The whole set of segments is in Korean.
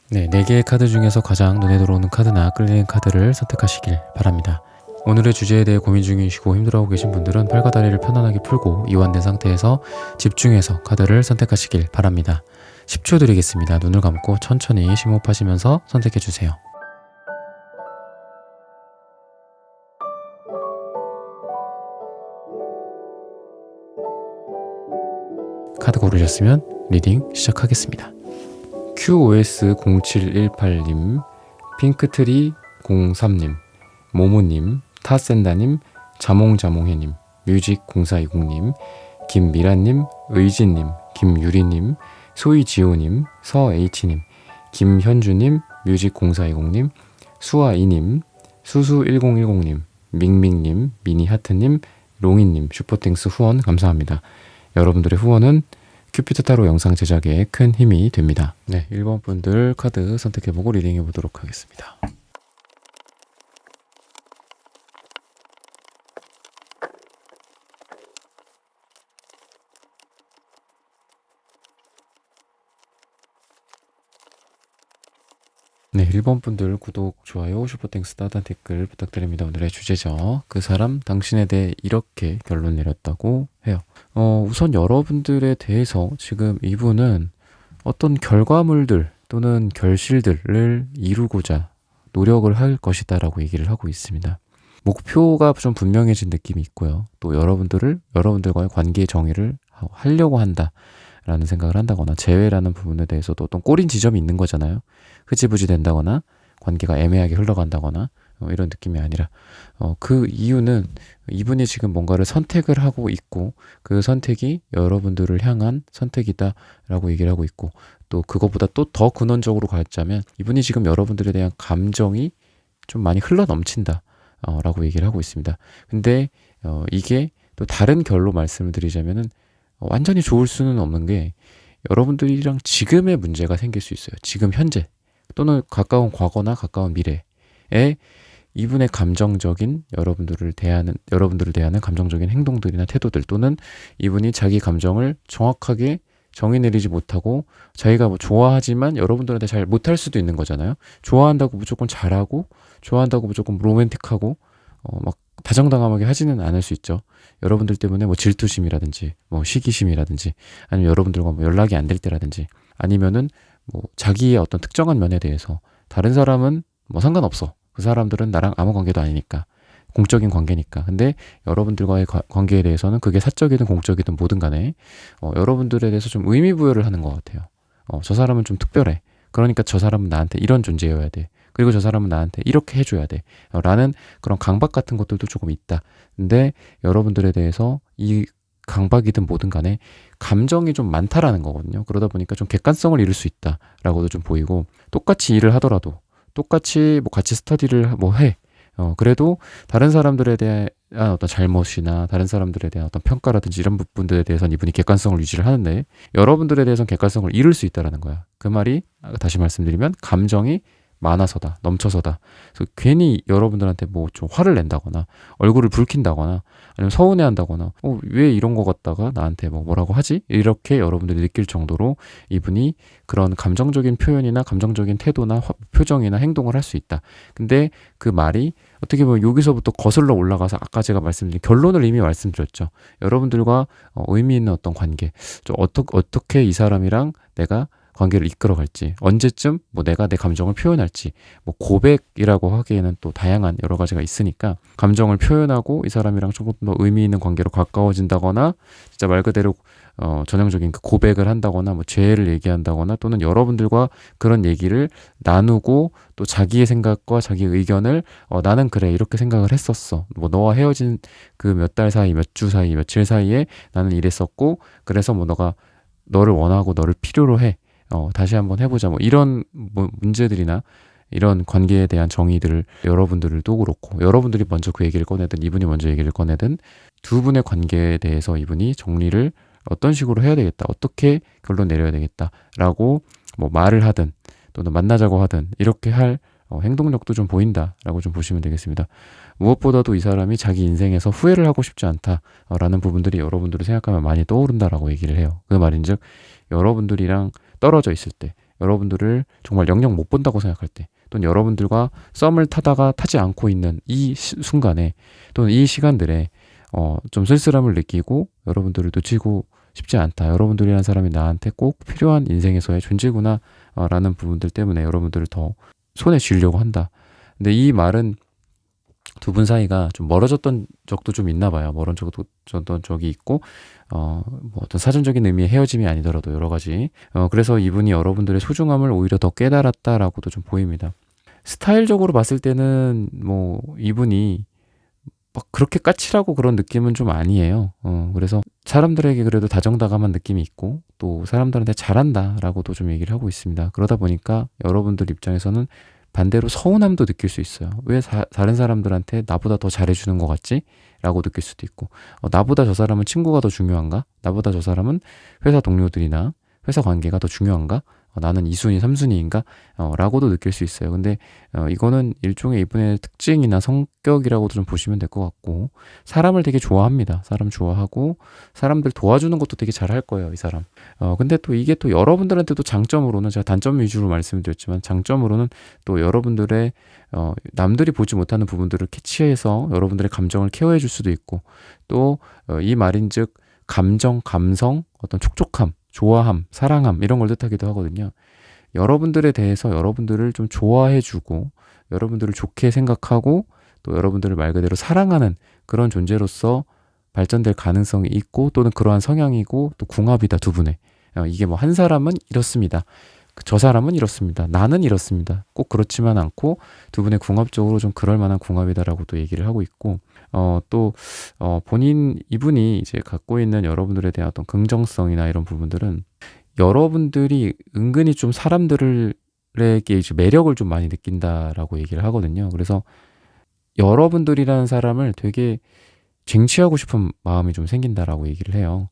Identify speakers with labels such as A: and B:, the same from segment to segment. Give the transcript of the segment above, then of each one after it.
A: 네, 4개의 카드 중에서 가장 눈에 들어오는 카드나 끌리는 카드를 선택하시길 바랍니다. 오늘의 주제에 대해 고민 중이시고 힘들어하고 계신 분들은 팔과 다리를 편안하게 풀고 이완된 상태에서 집중해서 카드를 선택하시길 바랍니다. 10초 드리겠습니다. 눈을 감고 천천히 심호흡하시면서 선택해주세요. 카드 고르셨으면 리딩 시작하겠습니다. QOS0718님, 핑크트리03님, 모모님, 타센다님, 자몽자몽해님, 뮤직0420님, 김미라님, 의진님, 김유리님, 소이지호님, 서H님, 김현주님, 뮤직0420님, 수아이님, 수수1010님, 밍밍님, 미니하트님, 롱이님, 슈퍼땡스 후원 감사합니다. 여러분들의 후원은 큐피트 타로 영상 제작에 큰 힘이 됩니다. 네, 1번 분들 카드 선택해보고 리딩해보도록 하겠습니다. 네, 1번 분들 구독, 좋아요, 슈퍼땡스, 따뜻한 댓글 부탁드립니다. 오늘의 주제죠. 그 사람, 당신에 대해 이렇게 결론 내렸다고 해요. 우선 여러분들에 대해서 지금 이분은 어떤 결과물들 또는 결실들을 이루고자 노력을 할 것이다 라고 얘기를 하고 있습니다. 목표가 좀 분명해진 느낌이 있고요. 또 여러분들과의 관계의 정의를 하려고 한다 라는 생각을 한다거나, 재회라는 부분에 대해서도 어떤 꼬린 지점이 있는 거잖아요. 흐지부지 된다거나 관계가 애매하게 흘러간다거나 이런 느낌이 아니라, 그 이유는 이분이 지금 뭔가를 선택을 하고 있고 그 선택이 여러분들을 향한 선택이다 라고 얘기를 하고 있고, 또 그것보다 또 더 근원적으로 가자면 이분이 지금 여러분들에 대한 감정이 좀 많이 흘러 넘친다 라고 얘기를 하고 있습니다. 근데 이게 또 다른 결로 말씀을 드리자면은 완전히 좋을 수는 없는 게, 여러분들이랑 지금의 문제가 생길 수 있어요. 지금 현재 또는 가까운 과거나 가까운 미래에 이분의 감정적인 여러분들을 대하는 감정적인 행동들이나 태도들, 또는 이분이 자기 감정을 정확하게 정의 내리지 못하고 자기가 뭐 좋아하지만 여러분들한테 잘 못할 수도 있는 거잖아요. 좋아한다고 무조건 잘하고, 좋아한다고 무조건 로맨틱하고 막 다정다감하게 하지는 않을 수 있죠. 여러분들 때문에 뭐 질투심이라든지 뭐 시기심이라든지, 아니면 여러분들과 뭐 연락이 안 될 때라든지, 아니면은 뭐 자기의 어떤 특정한 면에 대해서 다른 사람은 뭐 상관없어, 그 사람들은 나랑 아무 관계도 아니니까, 공적인 관계니까. 근데 여러분들과의 관계에 대해서는 그게 사적이든 공적이든 뭐든 간에 여러분들에 대해서 좀 의미 부여를 하는 것 같아요. 저 사람은 좀 특별해, 그러니까 저 사람은 나한테 이런 존재여야 돼, 그리고 저 사람은 나한테 이렇게 해줘야 돼 라는 그런 강박 같은 것들도 조금 있다. 근데 여러분들에 대해서 이 강박이든 뭐든 간에 감정이 좀 많다라는 거거든요. 그러다 보니까 좀 객관성을 잃을 수 있다라고도 좀 보이고, 똑같이 일을 하더라도, 똑같이 뭐 같이 스터디를 뭐 해, 그래도 다른 사람들에 대한 어떤 잘못이나 다른 사람들에 대한 어떤 평가라든지 이런 부분들에 대해서는 이분이 객관성을 유지를 하는데, 여러분들에 대해서는 객관성을 잃을 수 있다라는 거야. 그 말이 다시 말씀드리면 감정이 많아서다, 넘쳐서다. 그래서 괜히 여러분들한테 뭐 좀 화를 낸다거나, 얼굴을 붉힌다거나, 아니면 서운해한다거나, 왜 이런 거 갖다가 나한테 뭐라고 하지? 이렇게 여러분들이 느낄 정도로 이분이 그런 감정적인 표현이나 감정적인 태도나 표정이나 행동을 할 수 있다. 근데 그 말이 어떻게 보면 여기서부터 거슬러 올라가서 아까 제가 말씀드린 결론을 이미 말씀드렸죠. 여러분들과 의미 있는 어떤 관계, 좀 어떻게 이 사람이랑 내가 관계를 이끌어갈지, 언제쯤 뭐 내가 내 감정을 표현할지, 뭐 고백이라고 하기에는 또 다양한 여러 가지가 있으니까, 감정을 표현하고 이 사람이랑 조금 더 의미 있는 관계로 가까워진다거나, 진짜 말 그대로 전형적인 그 고백을 한다거나, 뭐 죄를 얘기한다거나, 또는 여러분들과 그런 얘기를 나누고 또 자기의 생각과 자기의 의견을 나는 그래 이렇게 생각을 했었어, 뭐 너와 헤어진 그 몇 달 사이, 몇 주 사이, 며칠 사이에 나는 이랬었고, 그래서 뭐 너를 원하고 너를 필요로 해, 다시 한번 해보자, 뭐 이런 뭐 문제들이나 이런 관계에 대한 정의들을 여러분들도 그렇고, 여러분들이 먼저 그 얘기를 꺼내든 이분이 먼저 얘기를 꺼내든, 두 분의 관계에 대해서 이분이 정리를 어떤 식으로 해야 되겠다, 어떻게 결론 내려야 되겠다라고 뭐 말을 하든 또는 만나자고 하든 이렇게 할 행동력도 좀 보인다라고 좀 보시면 되겠습니다. 무엇보다도 이 사람이 자기 인생에서 후회를 하고 싶지 않다라는 부분들이 여러분들을 생각하면 많이 떠오른다라고 얘기를 해요. 그 말인즉, 여러분들이랑 떨어져 있을 때, 여러분들을 정말 영영 못 본다고 생각할 때, 또는 여러분들과 썸을 타다가 타지 않고 있는 이 순간에, 또는 이 시간들에 좀 쓸쓸함을 느끼고 여러분들을 놓치고 싶지 않다. 여러분들이라는 사람이 나한테 꼭 필요한 인생에서의 존재구나 라는 부분들 때문에 여러분들을 더 손에 쥐려고 한다. 근데 이 말은 두 분 사이가 좀 멀어졌던 적도 좀 있나 봐요. 멀어졌던 적이 있고, 뭐 어떤 사전적인 의미의 헤어짐이 아니더라도 여러 가지. 그래서 이분이 여러분들의 소중함을 오히려 더 깨달았다라고도 좀 보입니다. 스타일적으로 봤을 때는 뭐 이분이 막 그렇게 까칠하고 그런 느낌은 좀 아니에요. 그래서 사람들에게 그래도 다정다감한 느낌이 있고, 또 사람들한테 잘한다라고도 좀 얘기를 하고 있습니다. 그러다 보니까 여러분들 입장에서는 반대로 서운함도 느낄 수 있어요. 왜 다른 사람들한테 나보다 더 잘해주는 것 같지? 라고 느낄 수도 있고, 나보다 저 사람은 친구가 더 중요한가? 나보다 저 사람은 회사 동료들이나 회사 관계가 더 중요한가? 나는 2순위, 3순위인가? 라고도 느낄 수 있어요. 근데 이거는 일종의 이분의 특징이나 성격이라고도 좀 보시면 될 것 같고, 사람을 되게 좋아합니다. 사람 좋아하고 사람들 도와주는 것도 되게 잘할 거예요, 이 사람. 근데 또 이게 또 여러분들한테도 장점으로는, 제가 단점 위주로 말씀드렸지만 장점으로는 또 여러분들의 남들이 보지 못하는 부분들을 캐치해서 여러분들의 감정을 케어해 줄 수도 있고, 또 이 말인즉 감정, 감성, 어떤 촉촉함, 좋아함, 사랑함 이런 걸 뜻하기도 하거든요. 여러분들에 대해서 여러분들을 좀 좋아해주고, 여러분들을 좋게 생각하고, 또 여러분들을 말 그대로 사랑하는 그런 존재로서 발전될 가능성이 있고, 또는 그러한 성향이고, 또 궁합이다, 두 분의. 이게 뭐 한 사람은 이렇습니다, 저 사람은 이렇습니다, 나는 이렇습니다, 꼭 그렇지만 않고 두 분의 궁합적으로 좀 그럴 만한 궁합이다라고 또 얘기를 하고 있고, 또 이분이 이제 갖고 있는 여러분들에 대한 어떤 긍정성이나 이런 부분들은, 여러분들이 은근히 좀 사람들에게 이제 매력을 좀 많이 느낀다라고 얘기를 하거든요. 그래서 여러분들이라는 사람을 되게 쟁취하고 싶은 마음이 좀 생긴다라고 얘기를 해요.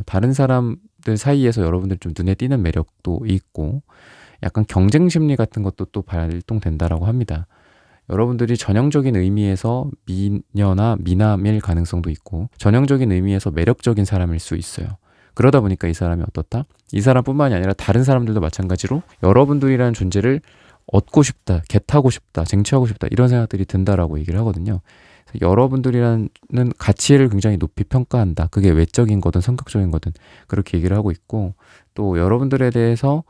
A: 다른 사람들 사이에서 여러분들 좀 눈에 띄는 매력도 있고, 약간 경쟁 심리 같은 것도 또 발동된다라고 합니다. 여러분들이 전형적인 의미에서 미녀나 미남일 가능성도 있고, 전형적인 의미에서 매력적인 사람일 수 있어요. 그러다 보니까 이 사람이 어떻다? 이 사람뿐만이 아니라 다른 사람들도 마찬가지로 여러분들이라는 존재를 얻고 싶다, 겟하고 싶다, 쟁취하고 싶다, 이런 생각들이 든다라고 얘기를 하거든요. 여러분들이라는 가치를 굉장히 높이 평가한다. 그게 외적인 거든 성격적인 거든 그렇게 얘기를 하고 있고, 또 여러분들에 대해서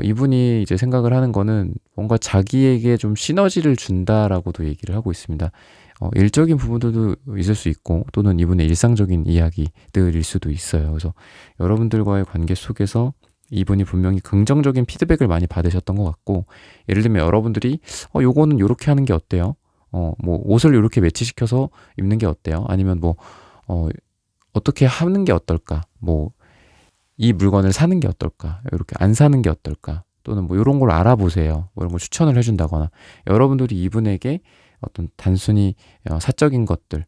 A: 이분이 이제 생각을 하는 거는 뭔가 자기에게 좀 시너지를 준다라고도 얘기를 하고 있습니다. 일적인 부분들도 있을 수 있고, 또는 이분의 일상적인 이야기들일 수도 있어요. 그래서 여러분들과의 관계 속에서 이분이 분명히 긍정적인 피드백을 많이 받으셨던 것 같고, 예를 들면 여러분들이 요거는 요렇게 하는 게 어때요? 뭐 옷을 이렇게 매치시켜서 입는 게 어때요? 아니면 뭐 어떻게 하는 게 어떨까? 뭐 이 물건을 사는 게 어떨까? 이렇게 안 사는 게 어떨까? 또는 뭐 이런 걸 알아보세요, 뭐 이런 걸 추천을 해준다거나, 여러분들이 이분에게 어떤 단순히 사적인 것들,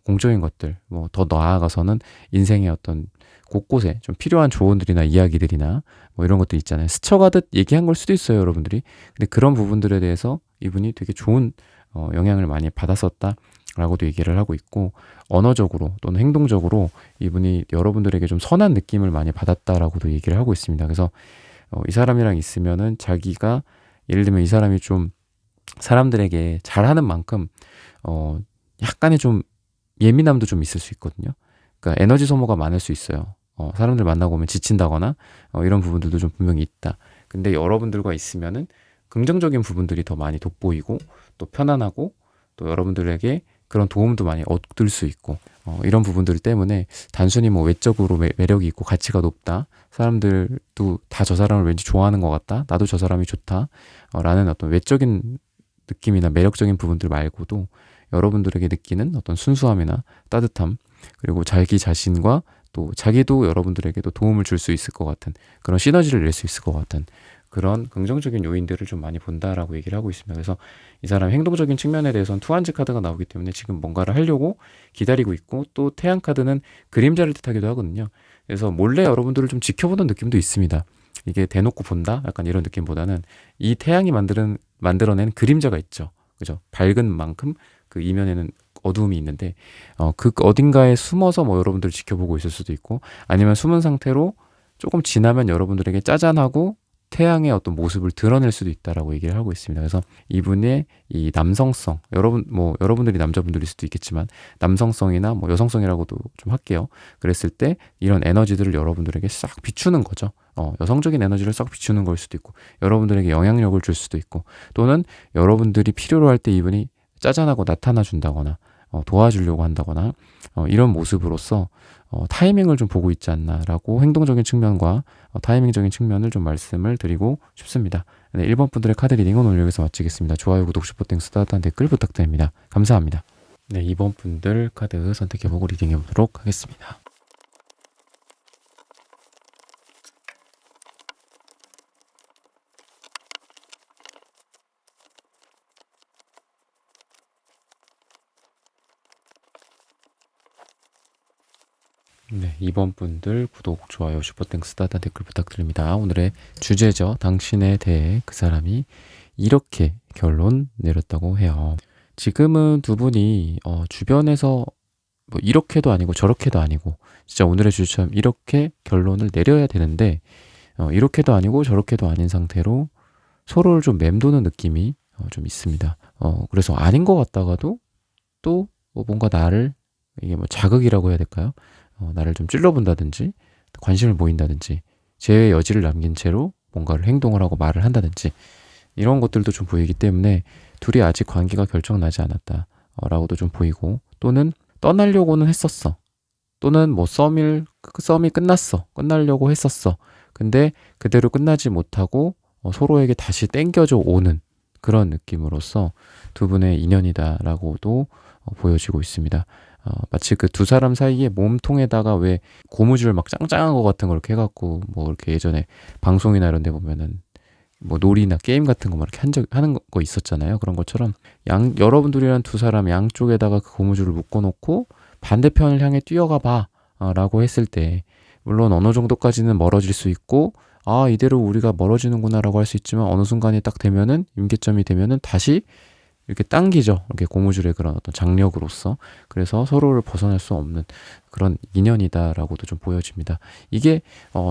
A: 공적인 것들, 뭐 더 나아가서는 인생의 어떤 곳곳에 좀 필요한 조언들이나 이야기들이나 뭐 이런 것들 있잖아요. 스쳐가듯 얘기한 걸 수도 있어요, 여러분들이. 근데 그런 부분들에 대해서 이분이 되게 좋은 영향을 많이 받았었다라고도 얘기를 하고 있고, 언어적으로 또는 행동적으로 이분이 여러분들에게 좀 선한 느낌을 많이 받았다라고도 얘기를 하고 있습니다. 그래서 이 사람이랑 있으면은 자기가, 예를 들면 이 사람이 좀 사람들에게 잘하는 만큼 약간의 좀 예민함도 좀 있을 수 있거든요. 그러니까 에너지 소모가 많을 수 있어요. 사람들 만나고 오면 지친다거나 이런 부분들도 좀 분명히 있다. 근데 여러분들과 있으면은 긍정적인 부분들이 더 많이 돋보이고, 또 편안하고, 또 여러분들에게 그런 도움도 많이 얻을 수 있고, 이런 부분들 때문에 단순히 뭐 외적으로 매력이 있고 가치가 높다, 사람들도 다 저 사람을 왠지 좋아하는 것 같다, 나도 저 사람이 좋다 라는 어떤 외적인 느낌이나 매력적인 부분들 말고도 여러분들에게 느끼는 어떤 순수함이나 따뜻함, 그리고 자기 자신과 또 자기도 여러분들에게도 도움을 줄 수 있을 것 같은, 그런 시너지를 낼 수 있을 것 같은 그런 긍정적인 요인들을 좀 많이 본다라고 얘기를 하고 있습니다. 그래서 이 사람 행동적인 측면에 대해서는 투한지 카드가 나오기 때문에 지금 뭔가를 하려고 기다리고 있고, 또 태양 카드는 그림자를 뜻하기도 하거든요. 그래서 몰래 여러분들을 좀 지켜보는 느낌도 있습니다. 이게 대놓고 본다? 약간 이런 느낌보다는 이 태양이 만들어낸 그림자가 있죠. 그죠? 밝은 만큼 그 이면에는 어두움이 있는데, 그 어딘가에 숨어서 뭐 여러분들을 지켜보고 있을 수도 있고, 아니면 숨은 상태로 조금 지나면 여러분들에게 짜잔하고 태양의 어떤 모습을 드러낼 수도 있다라고 얘기를 하고 있습니다. 그래서 이분의 이 남성성, 여러분들이 남자분들일 수도 있겠지만 남성성이나 뭐 여성성이라고도 좀 할게요. 그랬을 때 이런 에너지들을 여러분들에게 싹 비추는 거죠. 여성적인 에너지를 싹 비추는 걸 수도 있고, 여러분들에게 영향력을 줄 수도 있고, 또는 여러분들이 필요로 할 때 이분이 짜잔하고 나타나 준다거나 도와주려고 한다거나 이런 모습으로서 타이밍을 좀 보고 있지 않나라고 행동적인 측면과 타이밍적인 측면을 좀 말씀을 드리고 싶습니다. 네, 1번 분들의 카드 리딩은 오늘 여기서 마치겠습니다. 좋아요, 구독, 슈퍼땡스, 따뜻한 댓글 부탁드립니다. 감사합니다. 네, 2번 분들 카드 선택해보고 리딩해보도록 하겠습니다. 네, 2번 분들 구독, 좋아요, 슈퍼땡스, 따뜻한 댓글 부탁드립니다. 오늘의 주제죠. 당신에 대해 그 사람이 이렇게 결론 내렸다고 해요. 지금은 두 분이 주변에서 뭐 이렇게도 아니고 저렇게도 아니고 진짜 오늘의 주제처럼 이렇게 결론을 내려야 되는데 이렇게도 아니고 저렇게도 아닌 상태로 서로를 좀 맴도는 느낌이 좀 있습니다. 그래서 아닌 것 같다가도 또 뭔가 나를 이게 뭐 자극이라고 해야 될까요? 나를 좀 찔러본다든지 관심을 보인다든지 제외 여지를 남긴 채로 뭔가를 행동을 하고 말을 한다든지 이런 것들도 좀 보이기 때문에 둘이 아직 관계가 결정나지 않았다 라고도 좀 보이고, 또는 떠나려고는 했었어, 또는 뭐 썸이 끝나려고 했었어. 근데 그대로 끝나지 못하고 서로에게 다시 땡겨져 오는 그런 느낌으로서 두 분의 인연이다라고도 보여지고 있습니다. 마치 그 두 사람 사이에 몸통에다가 왜 고무줄 막 짱짱한 거 같은 걸 이렇게 해갖고 뭐 이렇게 예전에 방송이나 이런 데 보면은 뭐 놀이나 게임 같은 거 막 이렇게 하는 거 있었잖아요. 그런 것처럼 여러분들이란 두 사람 양쪽에다가 그 고무줄을 묶어놓고 반대편을 향해 뛰어가 봐 라고 했을 때, 물론 어느 정도까지는 멀어질 수 있고 이대로 우리가 멀어지는구나 라고 할 수 있지만 어느 순간에 딱 되면은 임계점이 되면은 다시 이렇게 당기죠. 이렇게 고무줄의 그런 어떤 장력으로서. 그래서 서로를 벗어날 수 없는 그런 인연이다라고도 좀 보여집니다. 이게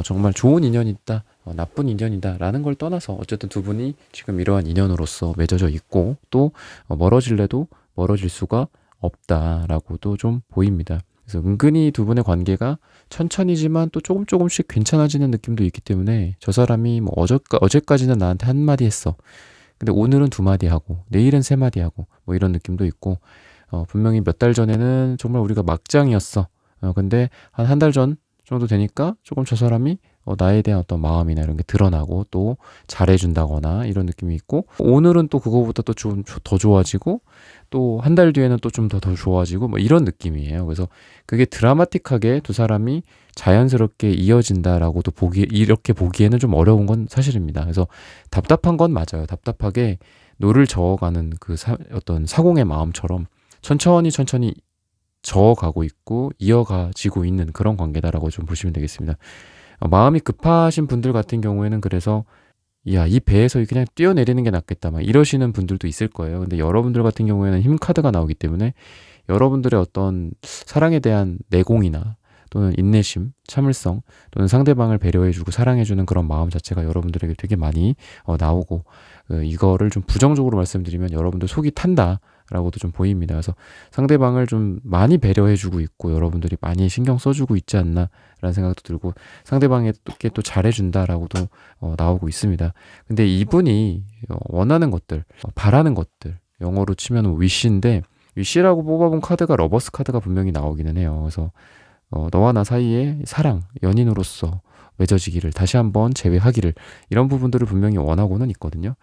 A: 정말 좋은 인연이다, 나쁜 인연이다라는 걸 떠나서 어쨌든 두 분이 지금 이러한 인연으로서 맺어져 있고, 또 멀어질래도 멀어질 수가 없다라고도 좀 보입니다. 그래서 은근히 두 분의 관계가 천천히지만 또 조금씩 괜찮아지는 느낌도 있기 때문에 저 사람이 뭐 어제까지는 나한테 한마디 했어. 근데 오늘은 2마디 하고 내일은 3마디 하고 뭐 이런 느낌도 있고, 분명히 몇 달 전에는 정말 우리가 막장이었어. 근데 한 달 전 정도 되니까 조금 저 사람이 나에 대한 어떤 마음이나 이런 게 드러나고 또 잘해준다거나 이런 느낌이 있고, 오늘은 또 그거보다 또 좀 더 좋아지고, 또 한 달 뒤에는 또 좀 더 좋아지고 뭐 이런 느낌이에요. 그래서 그게 드라마틱하게 두 사람이 자연스럽게 이어진다라고도 이렇게 보기에는 좀 어려운 건 사실입니다. 그래서 답답한 건 맞아요. 답답하게 노를 저어가는 그 어떤 사공의 마음처럼 천천히 저어가고 있고 이어가지고 있는 그런 관계다라고 좀 보시면 되겠습니다. 마음이 급하신 분들 같은 경우에는 그래서 이 배에서 그냥 뛰어내리는 게 낫겠다 막 이러시는 분들도 있을 거예요. 근데 여러분들 같은 경우에는 힘 카드가 나오기 때문에 여러분들의 어떤 사랑에 대한 내공이나 또는 인내심, 참을성, 또는 상대방을 배려해주고 사랑해주는 그런 마음 자체가 여러분들에게 되게 많이 나오고, 이거를 좀 부정적으로 말씀드리면 여러분들 속이 탄다 라고도 좀 보입니다. 그래서 상대방을 좀 많이 배려해주고 있고 여러분들이 많이 신경 써주고 있지 않나 라는 생각도 들고, 상대방에게 또 잘해준다라고도 나오고 있습니다. 근데 이분이 원하는 것들, 바라는 것들, 영어로 치면 wish인데, wish라고 뽑아본 카드가 러버스 카드가 분명히 나오기는 해요. 그래서 너와 나 사이에 사랑, 연인으로서 맺어지기를, 다시 한번 재회하기를, 이런 부분들을 분명히 원하고는 있거든요.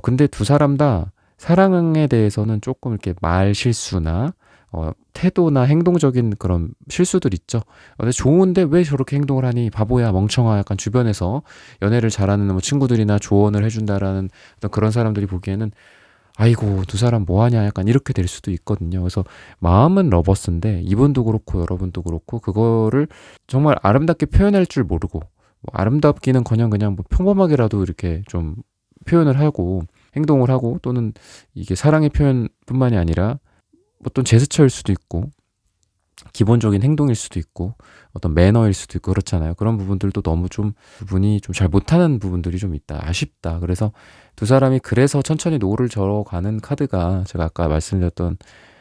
A: 근데 두 사람 다 사랑에 대해서는 조금 이렇게 말 실수나 태도나 행동적인 그런 실수들 있죠. 근데 좋은데 왜 저렇게 행동을 하니, 바보야, 멍청아, 약간 주변에서 연애를 잘하는 뭐 친구들이나 조언을 해준다라는 어떤 그런 사람들이 보기에는 아이고 두 사람 뭐하냐 약간 이렇게 될 수도 있거든요. 그래서 마음은 러버스인데 이분도 그렇고 여러분도 그렇고 그거를 정말 아름답게 표현할 줄 모르고, 뭐 아름답기는커녕 그냥 뭐 평범하게라도 이렇게 좀 표현을 하고 행동을 하고, 또는 이게 사랑의 표현뿐만이 아니라 어떤 제스처일 수도 있고 기본적인 행동일 수도 있고 어떤 매너일 수도 있고 그렇잖아요. 그런 부분들도 너무 좀 부분이 좀 잘 못하는 부분들이 좀 있다. 아쉽다. 그래서 두 사람이 그래서 천천히 노를 저어가는 카드가 제가 아까 말씀드렸던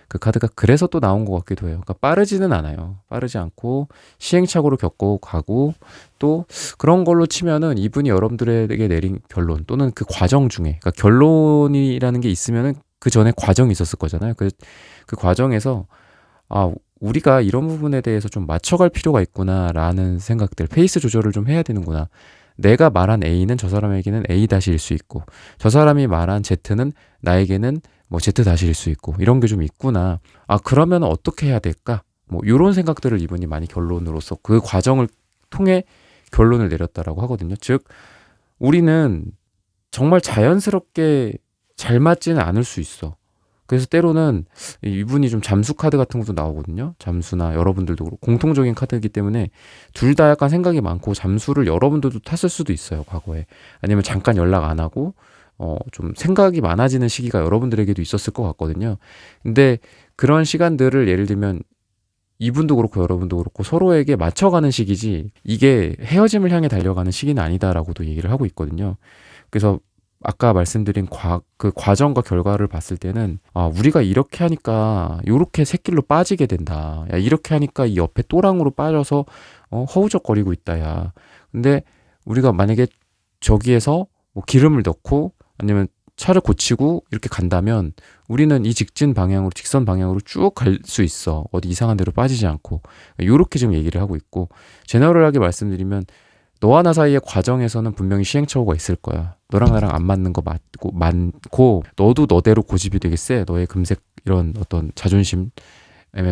A: 그 카드가 그래서 또 나온 것 같기도 해요. 그러니까 빠르지는 않아요. 빠르지 않고 시행착오를 겪고 가고 또 그런 걸로 치면은 이분이 여러분들에게 내린 결론 또는 그 과정 중에 그러니까 결론이라는 게 있으면은 그 전에 과정이 있었을 거잖아요. 그 과정에서 아, 우리가 이런 부분에 대해서 좀 맞춰갈 필요가 있구나라는 생각들, 페이스 조절을 좀 해야 되는구나. 내가 말한 A는 저 사람에게는 A-일 수 있고, 저 사람이 말한 Z는 나에게는 뭐 Z-일 수 있고, 이런 게 좀 있구나. 아, 그러면 어떻게 해야 될까? 뭐, 이런 생각들을 이분이 많이 결론으로서 그 과정을 통해 결론을 내렸다라고 하거든요. 즉, 우리는 정말 자연스럽게 잘 맞지는 않을 수 있어. 그래서 때로는 이분이 좀 잠수 카드 같은 것도 나오거든요. 잠수나 여러분들도 그렇고 공통적인 카드이기 때문에 둘 다 약간 생각이 많고 잠수를 여러분들도 탔을 수도 있어요. 과거에. 아니면 잠깐 연락 안 하고 좀 생각이 많아지는 시기가 여러분들에게도 있었을 것 같거든요. 근데 그런 시간들을 예를 들면 이분도 그렇고 여러분도 그렇고 서로에게 맞춰가는 시기지 이게 헤어짐을 향해 달려가는 시기는 아니다라고도 얘기를 하고 있거든요. 그래서 아까 말씀드린 그 과정과 결과를 봤을 때는 아, 우리가 이렇게 하니까 요렇게 새길로 빠지게 된다. 야, 이렇게 하니까 이 옆에 또랑으로 빠져서 허우적거리고 있다. 야. 근데 우리가 만약에 저기에서 뭐 기름을 넣고 아니면 차를 고치고 이렇게 간다면 우리는 이 직선 방향으로 쭉 갈 수 있어. 어디 이상한 데로 빠지지 않고. 요렇게 지금 얘기를 하고 있고 제너럴하게 말씀드리면 너와 나 사이의 과정에서는 분명히 시행착오가 있을 거야. 너랑 나랑 안 맞는 거 많고 너도 너대로 고집이 되게 세. 너의 금색 이런 어떤 자존심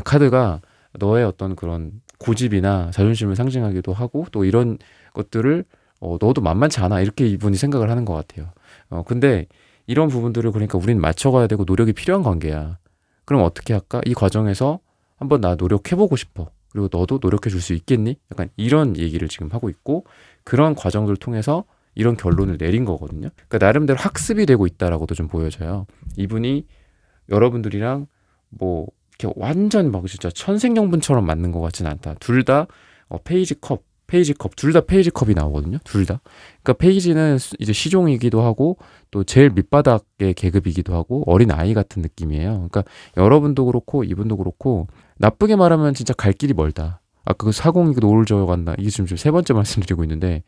A: 카드가 너의 어떤 그런 고집이나 자존심을 상징하기도 하고 또 이런 것들을 너도 만만치 않아. 이렇게 이분이 생각을 하는 것 같아요. 근데 이런 부분들을 그러니까 우린 맞춰가야 되고 노력이 필요한 관계야. 그럼 어떻게 할까? 이 과정에서 한번 나 노력해보고 싶어. 그리고 너도 노력해 줄 수 있겠니? 약간 이런 얘기를 지금 하고 있고 그런 과정들을 통해서 이런 결론을 내린 거거든요. 그러니까 나름대로 학습이 되고 있다라고도 좀 보여져요. 이분이 여러분들이랑 뭐 이렇게 완전 막 진짜 천생연분처럼 맞는 것 같진 않다. 둘 다 페이지 컵 둘 다 페이지 컵이 나오거든요. 둘 다. 그러니까 페이지는 이제 시종이기도 하고 또 제일 밑바닥의 계급이기도 하고 어린 아이 같은 느낌이에요. 그러니까 여러분도 그렇고 이분도 그렇고 나쁘게 말하면 진짜 갈 길이 멀다. 아까 그 사공이 노를 저어간다. 이게 지금 세 번째 말씀드리고 있는데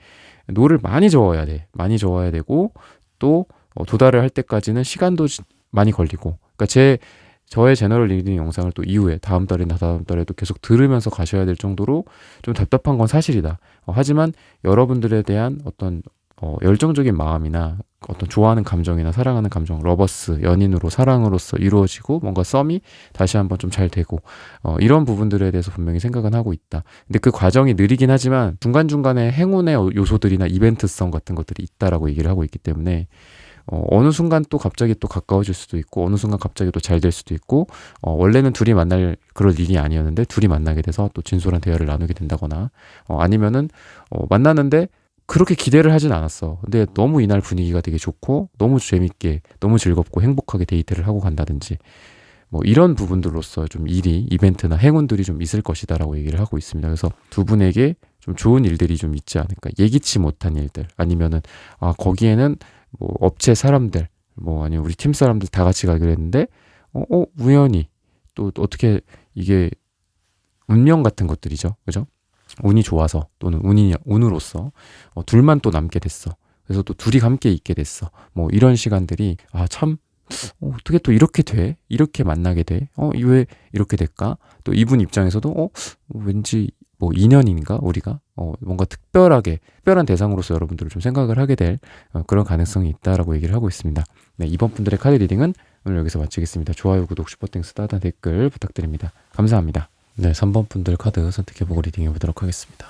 A: 노를 많이 저어야 돼. 많이 저어야 되고 또 도달을 할 때까지는 시간도 많이 걸리고. 그러니까 저의 제너럴 리딩 영상을 또 이후에 다음 달이나 다다음 달에도 계속 들으면서 가셔야 될 정도로 좀 답답한 건 사실이다. 하지만 여러분들에 대한 어떤 열정적인 마음이나 어떤 좋아하는 감정이나 사랑하는 감정, 러버스, 연인으로 사랑으로서 이루어지고 뭔가 썸이 다시 한번 좀 잘 되고 이런 부분들에 대해서 분명히 생각은 하고 있다. 근데 그 과정이 느리긴 하지만 중간중간에 행운의 요소들이나 이벤트성 같은 것들이 있다라고 얘기를 하고 있기 때문에 어느 순간 또 갑자기 또 가까워질 수도 있고 어느 순간 갑자기 또 잘 될 수도 있고 원래는 둘이 만날 그럴 일이 아니었는데 둘이 만나게 돼서 또 진솔한 대화를 나누게 된다거나 아니면은 만나는데 그렇게 기대를 하진 않았어. 근데 너무 이날 분위기가 되게 좋고 너무 재밌게 너무 즐겁고 행복하게 데이트를 하고 간다든지 뭐 이런 부분들로서 좀 이벤트나 행운들이 좀 있을 것이다라고 얘기를 하고 있습니다. 그래서 두 분에게 좀 좋은 일들이 좀 있지 않을까. 예기치 못한 일들 아니면은 거기에는 뭐 업체 사람들 뭐 아니면 우리 팀 사람들 다 같이 가기로 했는데 우연히 또 어떻게 이게 운명 같은 것들이죠. 그죠? 운이 좋아서 또는 운으로서 둘만 또 남게 됐어. 그래서 또 둘이 함께 있게 됐어. 뭐 이런 시간들이 참 어떻게 또 이렇게 돼? 이렇게 만나게 돼? 왜 이렇게 될까? 또 이분 입장에서도 왠지 뭐 인연인가 우리가 뭔가 특별한 대상으로서 여러분들을 좀 생각을 하게 될 그런 가능성이 있다라고 얘기를 하고 있습니다. 네, 이번 분들의 카드 리딩은 오늘 여기서 마치겠습니다. 좋아요, 구독, 슈퍼땡스, 따단 댓글 부탁드립니다. 감사합니다. 네, 3번 분들 카드 선택해보고 리딩해보도록 하겠습니다.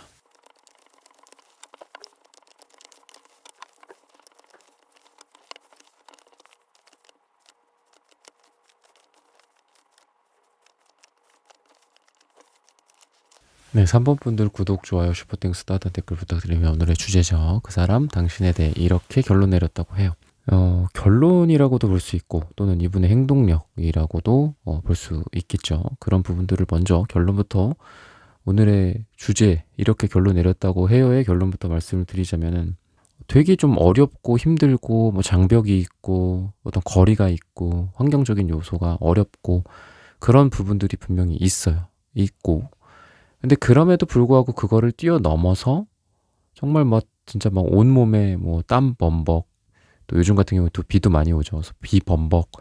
A: 네, 3번 분들 구독, 좋아요, 슈퍼땡스, 따단 댓글 부탁드리며 오늘의 주제죠. 그 사람 당신에 대해 이렇게 결론 내렸다고 해요. 결론이라고도 볼 수 있고 또는 이분의 행동력이라고도 볼 수 있겠죠. 그런 부분들을 먼저 결론부터 오늘의 주제 이렇게 결론 내렸다고 해요의 결론부터 말씀을 드리자면은 되게 좀 어렵고 힘들고 뭐 장벽이 있고 어떤 거리가 있고 환경적인 요소가 어렵고 그런 부분들이 분명히 있어요. 있고 근데 그럼에도 불구하고 그거를 뛰어넘어서 정말 막 진짜 막 온몸에 뭐 땀 범벅 또 요즘 같은 경우에 또 비도 많이 오죠. 그래서 비 범벅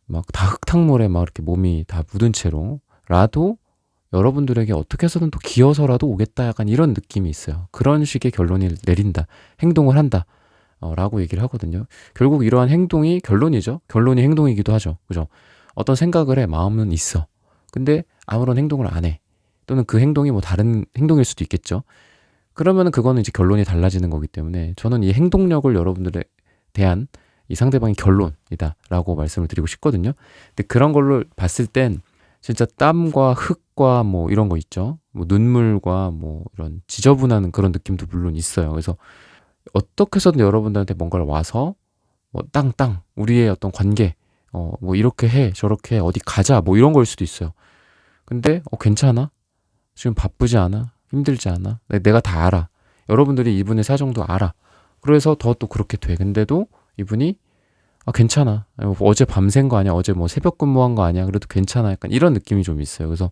A: 막 다 흙탕물에 막 이렇게 몸이 다 묻은 채로 라도 여러분들에게 어떻게 해서든 또 기어서라도 오겠다 약간 이런 느낌이 있어요. 그런 식의 결론을 내린다. 행동을 한다. 라고 얘기를 하거든요. 결국 이러한 행동이 결론이죠. 결론이 행동이기도 하죠. 그죠? 어떤 생각을 해. 마음은 있어. 근데 아무런 행동을 안 해. 또는 그 행동이 뭐 다른 행동일 수도 있겠죠. 그러면은 그거는 이제 결론이 달라지는 거기 때문에 저는 이 행동력을 여러분들에 대한 이 상대방의 결론이다라고 말씀을 드리고 싶거든요. 근데 그런 걸로 봤을 땐 진짜 땀과 흙과 뭐 이런 거 있죠. 뭐 눈물과 뭐 이런 지저분한 그런 느낌도 물론 있어요. 그래서 어떻게 해서든 여러분들한테 뭔가를 와서 뭐 땅 우리의 어떤 관계 뭐 이렇게 해 저렇게 해 어디 가자 뭐 이런 걸 수도 있어요. 근데 괜찮아? 지금 바쁘지 않아? 힘들지 않아? 내가 다 알아. 여러분들이 이분의 사정도 알아. 그래서 더 또 그렇게 돼. 근데도 이분이 괜찮아. 어제 밤샌 거 아니야? 어제 뭐 새벽 근무한 거 아니야? 그래도 괜찮아. 약간 이런 느낌이 좀 있어요. 그래서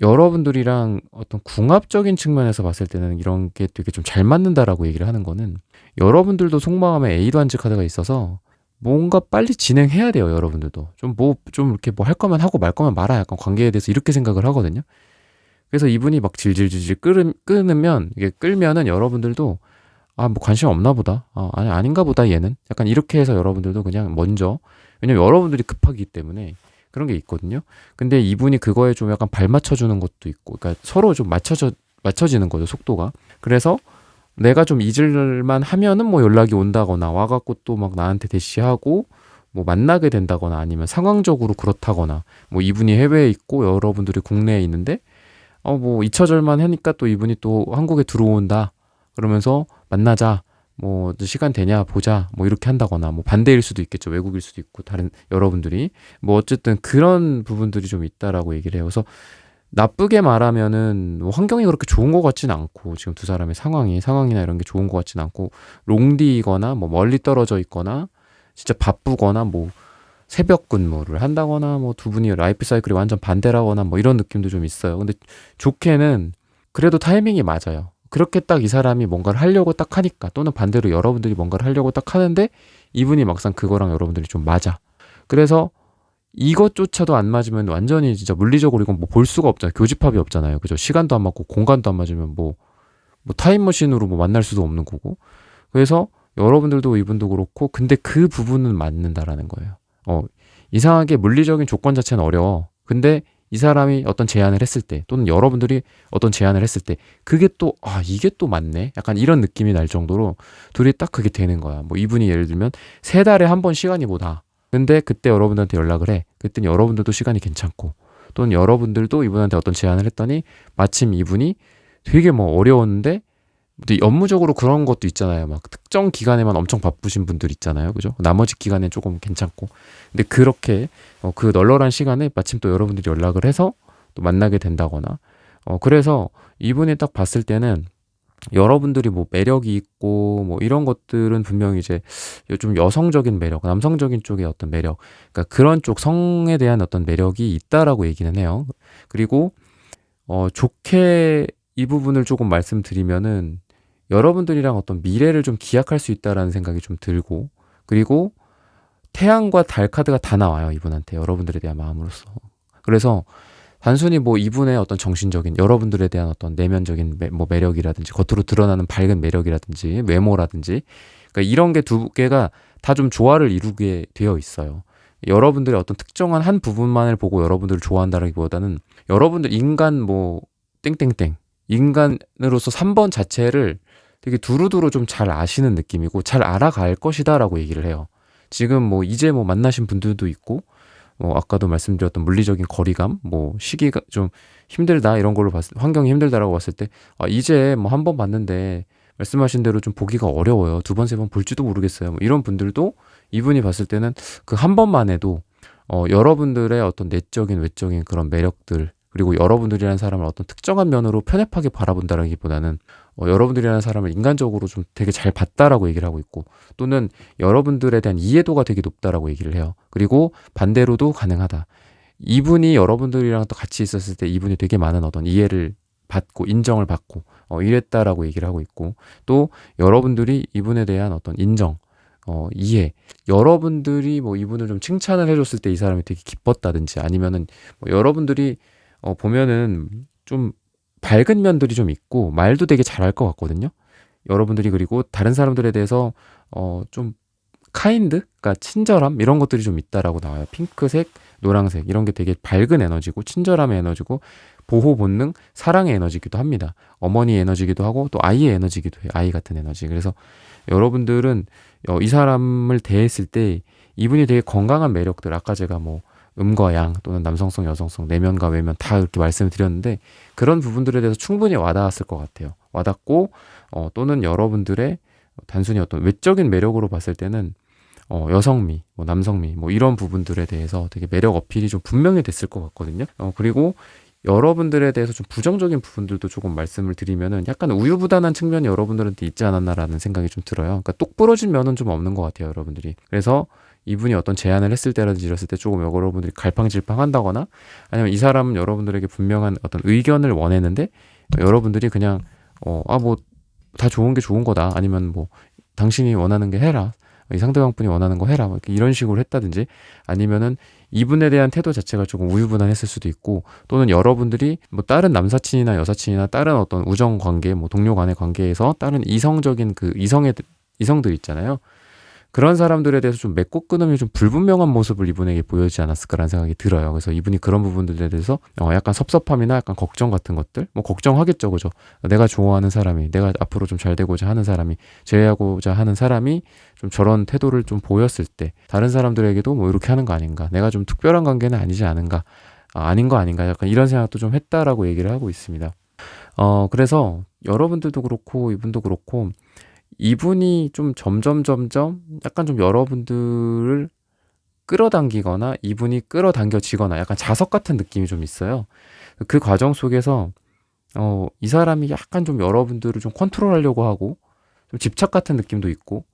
A: 여러분들이랑 어떤 궁합적인 측면에서 봤을 때는 이런 게 되게 좀 잘 맞는다라고 얘기를 하는 거는 여러분들도 속마음에 에이드한즈 카드가 있어서 뭔가 빨리 진행해야 돼요. 여러분들도 좀 이렇게 뭐 할 거면 하고 말 거면 말아. 약간 관계에 대해서 이렇게 생각을 하거든요. 그래서 이분이 막 질질질질 끊으면 이게 끌면은 여러분들도 뭐 관심 없나 보다. 아니 아닌가 보다 얘는. 약간 이렇게 해서 여러분들도 그냥 먼저 왜냐면 여러분들이 급하기 때문에 그런 게 있거든요. 근데 이분이 그거에 좀 약간 발맞춰 주는 것도 있고 그러니까 서로 좀 맞춰지는 거죠, 속도가. 그래서 내가 좀 잊을만 하면은 뭐 연락이 온다거나 와 갖고 또 막 나한테 대시하고 뭐 만나게 된다거나 아니면 상황적으로 그렇다거나 뭐 이분이 해외에 있고 여러분들이 국내에 있는데 뭐 잊혀질만 하니까 또 이분이 또 한국에 들어온다. 그러면서 만나자. 뭐 시간 되냐 보자. 뭐 이렇게 한다거나 뭐 반대일 수도 있겠죠. 외국일 수도 있고 다른 여러분들이 뭐 어쨌든 그런 부분들이 좀 있다라고 얘기를 해요. 그래서 나쁘게 말하면은 뭐 환경이 그렇게 좋은 것 같진 않고 지금 두 사람의 상황이나 이런 게 좋은 것 같진 않고 롱디거나 뭐 멀리 떨어져 있거나 진짜 바쁘거나 뭐 새벽 근무를 한다거나 뭐 두 분이 라이프 사이클이 완전 반대라거나 뭐 이런 느낌도 좀 있어요. 근데 좋게는 그래도 타이밍이 맞아요. 그렇게 딱 이 사람이 뭔가를 하려고 딱 하니까 또는 반대로 여러분들이 뭔가를 하려고 딱 하는데 이분이 막상 그거랑 여러분들이 좀 맞아. 그래서 이것조차도 안 맞으면 완전히 진짜 물리적으로 이건 뭐 볼 수가 없잖아요. 교집합이 없잖아요. 그죠? 시간도 안 맞고 공간도 안 맞으면 뭐 타임머신으로 뭐 만날 수도 없는 거고. 그래서 여러분들도 이분도 그렇고 근데 그 부분은 맞는다라는 거예요. 이상하게 물리적인 조건 자체는 어려워. 근데 이 사람이 어떤 제안을 했을 때 또는 여러분들이 어떤 제안을 했을 때 그게 또 이게 또 맞네. 약간 이런 느낌이 날 정도로 둘이 딱 그게 되는 거야. 뭐 이분이 예를 들면 3달에 한 번 시간이 뭐다. 근데 그때 여러분들한테 연락을 해. 그랬더니 여러분들도 시간이 괜찮고 또는 여러분들도 이분한테 어떤 제안을 했더니 마침 이분이 되게 뭐 어려웠는데 근데 업무적으로 그런 것도 있잖아요. 막 특정 기간에만 엄청 바쁘신 분들 있잖아요. 그죠? 나머지 기간엔 조금 괜찮고. 근데 그렇게 그 널널한 시간에 마침 또 여러분들이 연락을 해서 또 만나게 된다거나. 그래서 이분이 딱 봤을 때는 여러분들이 뭐 매력이 있고 뭐 이런 것들은 분명히 이제 좀 여성적인 매력, 남성적인 쪽의 어떤 매력, 그러니까 그런 쪽 성에 대한 어떤 매력이 있다라고 얘기는 해요. 그리고 좋게 이 부분을 조금 말씀드리면은 여러분들이랑 어떤 미래를 좀 기약할 수 있다라는 생각이 좀 들고 그리고 태양과 달 카드가 다 나와요. 이분한테 여러분들에 대한 마음으로서. 그래서 단순히 뭐 이분의 어떤 정신적인 여러분들에 대한 어떤 내면적인 뭐 매력이라든지 겉으로 드러나는 밝은 매력이라든지 외모라든지 그러니까 이런 게 두 개가 다 좀 조화를 이루게 되어 있어요. 여러분들의 어떤 특정한 한 부분만을 보고 여러분들을 좋아한다라기보다는 여러분들 인간 뭐 땡땡땡 인간으로서 3번 자체를 되게 두루두루 좀 잘 아시는 느낌이고 잘 알아갈 것이다라고 얘기를 해요. 지금 뭐 이제 뭐 만나신 분들도 있고 아까도 말씀드렸던 물리적인 거리감, 뭐 시기가 좀 힘들다 이런 걸로 환경이 힘들다라고 봤을 때 이제 뭐 한 번 봤는데 말씀하신 대로 좀 보기가 어려워요. 두 번, 세 번 볼지도 모르겠어요. 뭐 이런 분들도 이분이 봤을 때는 그 한 번만 해도 여러분들의 어떤 내적인, 외적인 그런 매력들, 그리고 여러분들이라는 사람을 어떤 특정한 면으로 편협하게 바라본다라기보다는 여러분들이라는 사람을 인간적으로 좀 되게 잘 봤다라고 얘기를 하고 있고, 또는 여러분들에 대한 이해도가 되게 높다라고 얘기를 해요. 그리고 반대로도 가능하다. 이분이 여러분들이랑 또 같이 있었을 때 이분이 되게 많은 어떤 이해를 받고 인정을 받고 이랬다라고 얘기를 하고 있고, 또 여러분들이 이분에 대한 어떤 인정, 이해, 여러분들이 뭐 이분을 좀 칭찬을 해줬을 때 이 사람이 되게 기뻤다든지, 아니면은 뭐 여러분들이 보면은 좀 밝은 면들이 좀 있고 말도 되게 잘할 것 같거든요. 여러분들이 그리고 다른 사람들에 대해서 좀 카인드, 그러니까 친절함 이런 것들이 좀 있다라고 나와요. 핑크색, 노란색 이런 게 되게 밝은 에너지고 친절함의 에너지고 보호 본능, 사랑의 에너지기도 합니다. 어머니의 에너지기도 하고 또 아이의 에너지기도 해요. 아이 같은 에너지. 그래서 여러분들은 이 사람을 대했을 때 이분이 되게 건강한 매력들, 아까 제가 뭐 음과 양 또는 남성성, 여성성, 내면과 외면 다 이렇게 말씀을 드렸는데, 그런 부분들에 대해서 충분히 와닿았을 것 같아요. 와닿고 또는 여러분들의 단순히 어떤 외적인 매력으로 봤을 때는 여성미, 뭐 남성미, 뭐 이런 부분들에 대해서 되게 매력 어필이 좀 분명히 됐을 것 같거든요. 그리고 여러분들에 대해서 좀 부정적인 부분들도 조금 말씀을 드리면은 약간 우유부단한 측면이 여러분들한테 있지 않았나라는 생각이 좀 들어요. 그러니까 똑 부러진 면은 좀 없는 것 같아요, 여러분들이. 그래서 이분이 어떤 제안을 했을 때라든지 이랬을 때 조금 여러분들이 갈팡질팡한다거나, 아니면 이 사람은 여러분들에게 분명한 어떤 의견을 원했는데 여러분들이 그냥 뭐 다 좋은 게 좋은 거다, 아니면 뭐 당신이 원하는 게 해라, 이 상대방 분이 원하는 거 해라, 이런 식으로 했다든지, 아니면은 이분에 대한 태도 자체가 조금 우유부단했을 수도 있고, 또는 여러분들이 뭐 다른 남사친이나 여사친이나 다른 어떤 우정 관계, 뭐 동료 간의 관계에서 다른 이성적인 그 이성들 있잖아요. 그런 사람들에 대해서 좀 맺고 끊음이 좀 불분명한 모습을 이분에게 보여주지 않았을까라는 생각이 들어요. 그래서 이분이 그런 부분들에 대해서 약간 섭섭함이나 약간 걱정 같은 것들, 뭐 걱정하겠죠, 그죠? 내가 좋아하는 사람이, 내가 앞으로 좀 잘 되고자 하는 사람이, 제외하고자 하는 사람이 좀 저런 태도를 좀 보였을 때 다른 사람들에게도 뭐 이렇게 하는 거 아닌가, 내가 좀 특별한 관계는 아니지 않은가, 아닌 거 아닌가, 약간 이런 생각도 좀 했다라고 얘기를 하고 있습니다. 그래서 여러분들도 그렇고 이분도 그렇고, 이분이 좀 점점 약간 좀 여러분들을 끌어당기거나 이분이 끌어당겨지거나 약간 자석 같은 느낌이 좀 있어요. 그 과정 속에서 이 사람이 약간 좀 여러분들을 좀 컨트롤하려고 하고 좀 집착 같은 느낌도 있고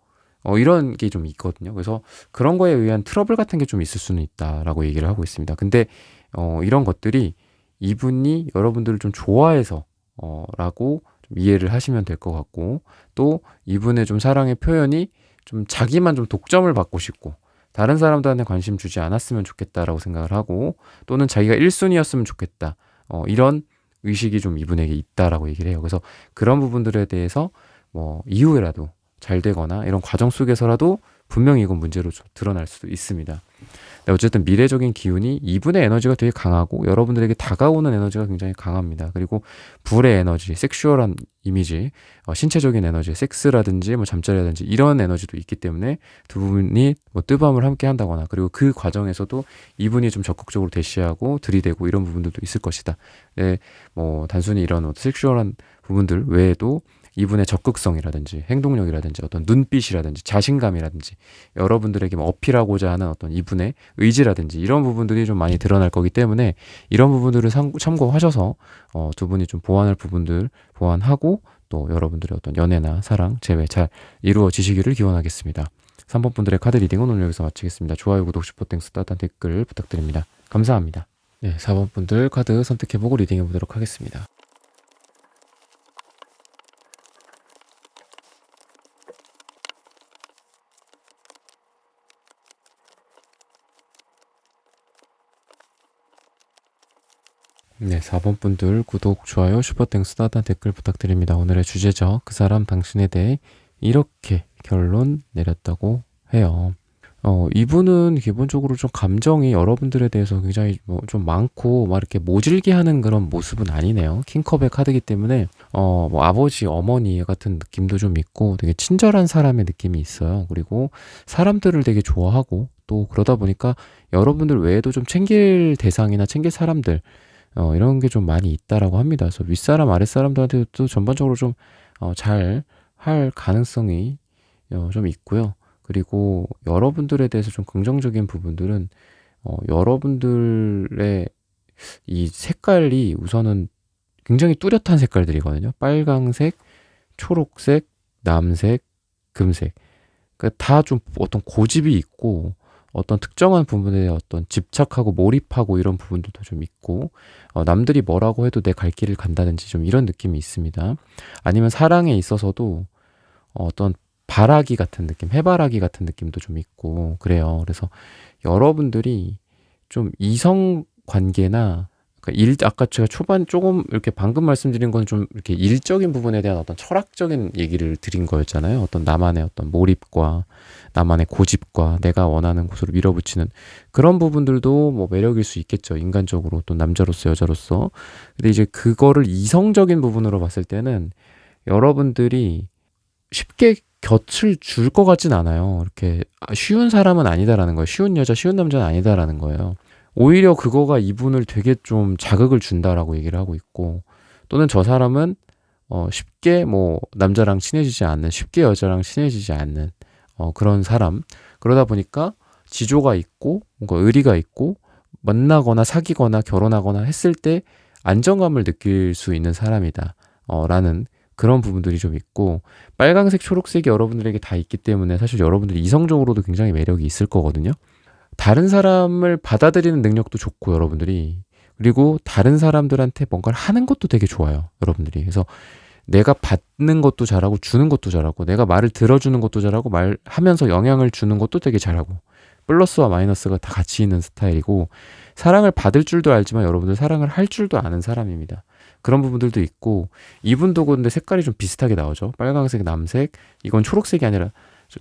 A: 이런 게 좀 있거든요. 그래서 그런 거에 의한 트러블 같은 게 좀 있을 수는 있다라고 얘기를 하고 있습니다. 근데 이런 것들이 이분이 여러분들을 좀 좋아해서 라고 좀 이해를 하시면 될 것 같고, 또 이분의 좀 사랑의 표현이 좀 자기만 좀 독점을 받고 싶고 다른 사람들한테 관심 주지 않았으면 좋겠다라고 생각을 하고, 또는 자기가 1순위였으면 좋겠다, 이런 의식이 좀 이분에게 있다라고 얘기를 해요. 그래서 그런 부분들에 대해서 뭐 이후에라도 잘 되거나 이런 과정 속에서라도 분명히 이건 문제로 좀 드러날 수도 있습니다. 네, 어쨌든 미래적인 기운이 이분의 에너지가 되게 강하고 여러분들에게 다가오는 에너지가 굉장히 강합니다. 그리고 불의 에너지, 섹슈얼한 이미지, 신체적인 에너지, 섹스라든지 뭐 잠자리라든지 이런 에너지도 있기 때문에 두 분이 뭐 뜨밤을 함께 한다거나, 그리고 그 과정에서도 이분이 좀 적극적으로 대시하고 들이대고 이런 부분들도 있을 것이다. 네, 뭐 단순히 이런 섹슈얼한 부분들 외에도 이분의 적극성이라든지 행동력이라든지 어떤 눈빛이라든지 자신감이라든지 여러분들에게 뭐 어필하고자 하는 어떤 이분의 의지라든지 이런 부분들이 좀 많이 드러날 거기 때문에, 이런 부분들을 참고하셔서 두 분이 좀 보완할 부분들 보완하고, 또 여러분들의 어떤 연애나 사랑, 재회 잘 이루어지시기를 기원하겠습니다. 3번 분들의 카드 리딩은 오늘 여기서 마치겠습니다. 좋아요, 구독, 슈퍼땡스, 따뜻한 댓글 부탁드립니다. 감사합니다. 네, 4번 분들 카드 선택해보고 리딩해보도록 하겠습니다. 네, 4번 분들 구독, 좋아요, 슈퍼땡스, 따뜻한 댓글 부탁드립니다. 오늘의 주제죠. 그 사람 당신에 대해 이렇게 결론 내렸다고 해요. 이분은 기본적으로 좀 감정이 여러분들에 대해서 굉장히 좀 많고 막 이렇게 모질게 하는 그런 모습은 아니네요. 킹컵의 카드이기 때문에 뭐 아버지, 어머니 같은 느낌도 좀 있고 되게 친절한 사람의 느낌이 있어요. 그리고 사람들을 되게 좋아하고, 또 그러다 보니까 여러분들 외에도 좀 챙길 대상이나 챙길 사람들 이런 게 좀 많이 있다라고 합니다. 그래서 윗사람, 아랫사람들한테도 전반적으로 좀 잘 할 가능성이 좀 있고요. 그리고 여러분들에 대해서 좀 긍정적인 부분들은 여러분들의 이 색깔이 우선은 굉장히 뚜렷한 색깔들이거든요. 빨강색, 초록색, 남색, 금색. 그러니까 다 좀 어떤 고집이 있고 어떤 특정한 부분에 어떤 집착하고 몰입하고 이런 부분들도 좀 있고 남들이 뭐라고 해도 내 갈 길을 간다든지 좀 이런 느낌이 있습니다. 아니면 사랑에 있어서도 어떤 바라기 같은 느낌, 해바라기 같은 느낌도 좀 있고 그래요. 그래서 여러분들이 좀 이성 관계나 그러니까 아까 제가 초반 조금 이렇게 방금 말씀드린 건 좀 이렇게 일적인 부분에 대한 어떤 철학적인 얘기를 드린 거였잖아요. 어떤 나만의 어떤 몰입과 나만의 고집과 내가 원하는 곳으로 밀어붙이는 그런 부분들도 뭐 매력일 수 있겠죠. 인간적으로 또 남자로서 여자로서. 근데 이제 그거를 이성적인 부분으로 봤을 때는 여러분들이 쉽게 곁을 줄 것 같진 않아요. 이렇게 쉬운 사람은 아니다라는 거예요. 쉬운 여자, 쉬운 남자는 아니다라는 거예요. 오히려 그거가 이분을 되게 좀 자극을 준다라고 얘기를 하고 있고, 또는 저 사람은 쉽게 뭐 남자랑 친해지지 않는, 쉽게 여자랑 친해지지 않는 그런 사람. 그러다 보니까 지조가 있고 뭔가 의리가 있고 만나거나 사귀거나 결혼하거나 했을 때 안정감을 느낄 수 있는 사람이다 라는 그런 부분들이 좀 있고, 빨강색 초록색이 여러분들에게 다 있기 때문에 사실 여러분들이 이성적으로도 굉장히 매력이 있을 거거든요. 다른 사람을 받아들이는 능력도 좋고 여러분들이, 그리고 다른 사람들한테 뭔가를 하는 것도 되게 좋아요 여러분들이. 그래서 내가 받는 것도 잘하고 주는 것도 잘하고 내가 말을 들어주는 것도 잘하고 말하면서 영향을 주는 것도 되게 잘하고, 플러스와 마이너스가 다 같이 있는 스타일이고, 사랑을 받을 줄도 알지만 여러분들 사랑을 할 줄도 아는 사람입니다. 그런 부분들도 있고, 이분도 근데 색깔이 좀 비슷하게 나오죠. 빨강색, 남색, 이건 초록색이 아니라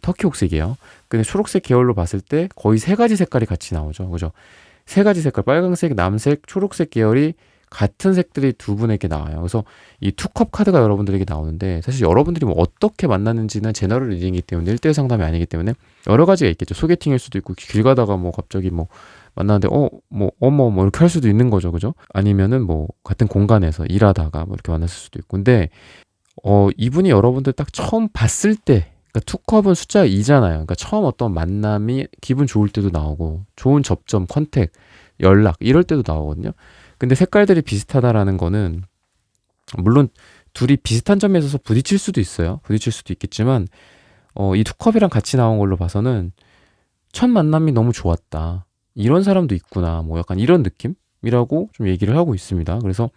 A: 터키옥색이에요. 근데 초록색 계열로 봤을 때 거의 세 가지 색깔이 같이 나오죠. 그죠? 세 가지 색깔, 빨강색, 남색, 초록색 계열이 같은 색들이 두 분에게 나와요. 그래서 이 투컵 카드가 여러분들에게 나오는데, 사실 여러분들이 뭐 어떻게 만났는지는 제너럴 리딩이기 때문에 1대1 상담이 아니기 때문에 여러 가지가 있겠죠. 소개팅일 수도 있고 길 가다가 뭐 갑자기 뭐 만나는데 뭐 이렇게 할 수도 있는 거죠. 그죠? 아니면은 뭐 같은 공간에서 일하다가 뭐 이렇게 만났을 수도 있고. 근데 이분이 여러분들 딱 처음 봤을 때, 그러니까 투컵은 숫자 2잖아요. 그러니까 처음 어떤 만남이 기분 좋을 때도 나오고 좋은 접점, 컨택, 연락 이럴 때도 나오거든요. 근데 색깔들이 비슷하다라는 거는 물론 둘이 비슷한 점에 있어서 부딪힐 수도 있어요. 부딪힐 수도 있겠지만 이 투컵이랑 같이 나온 걸로 봐서는 첫 만남이 너무 좋았다, 이런 사람도 있구나, 뭐 약간 이런 느낌이라고 좀 얘기를 하고 있습니다. 그래서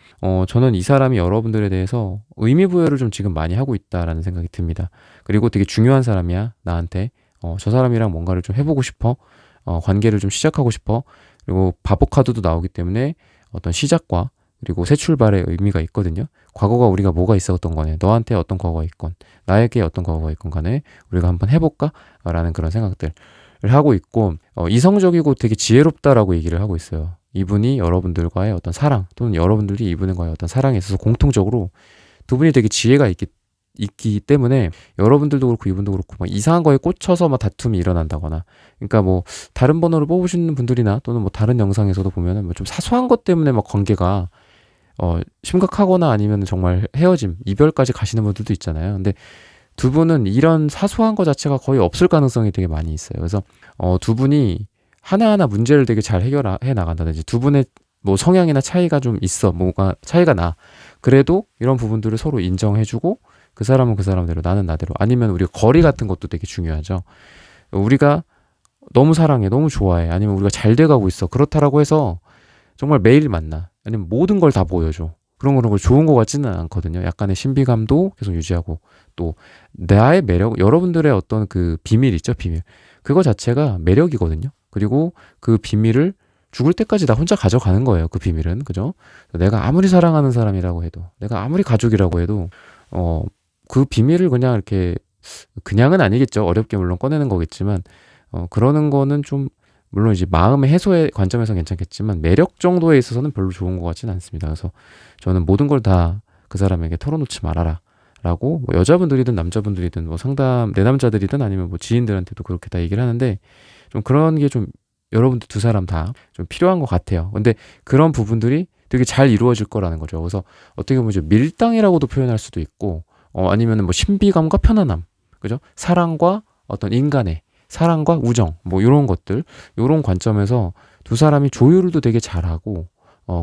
A: 저는 이 사람이 여러분들에 대해서 의미 부여를 좀 지금 많이 하고 있다라는 생각이 듭니다. 그리고 되게 중요한 사람이야 나한테. 저 사람이랑 뭔가를 좀 해보고 싶어, 관계를 좀 시작하고 싶어. 그리고 바보 카드도 나오기 때문에 어떤 시작과 그리고 새 출발의 의미가 있거든요. 과거가 우리가 뭐가 있었던 거네, 너한테 어떤 과거가 있건 나에게 어떤 과거가 있건 간에 우리가 한번 해볼까? 라는 그런 생각들을 하고 있고, 이성적이고 되게 지혜롭다라고 얘기를 하고 있어요. 이분이 여러분들과의 어떤 사랑, 또는 여러분들이 이분과의 어떤 사랑에 있어서 공통적으로 두 분이 되게 지혜가 있기 때문에 여러분들도 그렇고 이분도 그렇고 막 이상한 거에 꽂혀서 막 다툼이 일어난다거나, 그러니까 뭐 다른 번호를 뽑으시는 분들이나 또는 뭐 다른 영상에서도 보면은 뭐 좀 사소한 것 때문에 막 관계가 심각하거나 아니면 정말 헤어짐, 이별까지 가시는 분들도 있잖아요. 근데 두 분은 이런 사소한 것 자체가 거의 없을 가능성이 되게 많이 있어요. 그래서 두 분이 하나하나 문제를 되게 잘 해결해 나간다든지, 두 분의 뭐 성향이나 차이가 좀 있어, 뭐가 차이가 나, 그래도 이런 부분들을 서로 인정해주고, 그 사람은 그 사람대로 나는 나대로, 아니면 우리가 거리 같은 것도 되게 중요하죠. 우리가 너무 사랑해, 너무 좋아해, 아니면 우리가 잘 돼가고 있어, 그렇다라고 해서 정말 매일 만나, 아니면 모든 걸 다 보여줘, 그런 걸 좋은 것 같지는 않거든요. 약간의 신비감도 계속 유지하고, 또 나의 매력, 여러분들의 어떤 그 비밀 있죠, 비밀, 그거 자체가 매력이거든요. 그리고 그 비밀을 죽을 때까지 나 혼자 가져가는 거예요, 그 비밀은. 그죠? 내가 아무리 사랑하는 사람이라고 해도, 내가 아무리 가족이라고 해도 그 비밀을 그냥 이렇게, 그냥은 아니겠죠, 어렵게 물론 꺼내는 거겠지만 그러는 거는 좀, 물론 이제 마음의 해소의 관점에서 괜찮겠지만 매력 정도에 있어서는 별로 좋은 것 같지는 않습니다. 그래서 저는 모든 걸 다 그 사람에게 털어놓지 말아라 라고, 뭐 여자분들이든 남자분들이든 뭐 상담 내남자들이든 아니면 뭐 지인들한테도 그렇게 다 얘기를 하는데, 좀 그런 게 좀 여러분들 두 사람 다 좀 필요한 것 같아요. 근데 그런 부분들이 되게 잘 이루어질 거라는 거죠. 그래서 어떻게 보면 이제 밀당이라고도 표현할 수도 있고, 아니면은 뭐 신비감과 편안함, 그죠? 사랑과 어떤 인간의 사랑과 우정, 뭐 이런 것들, 이런 관점에서 두 사람이 조율도 되게 잘하고,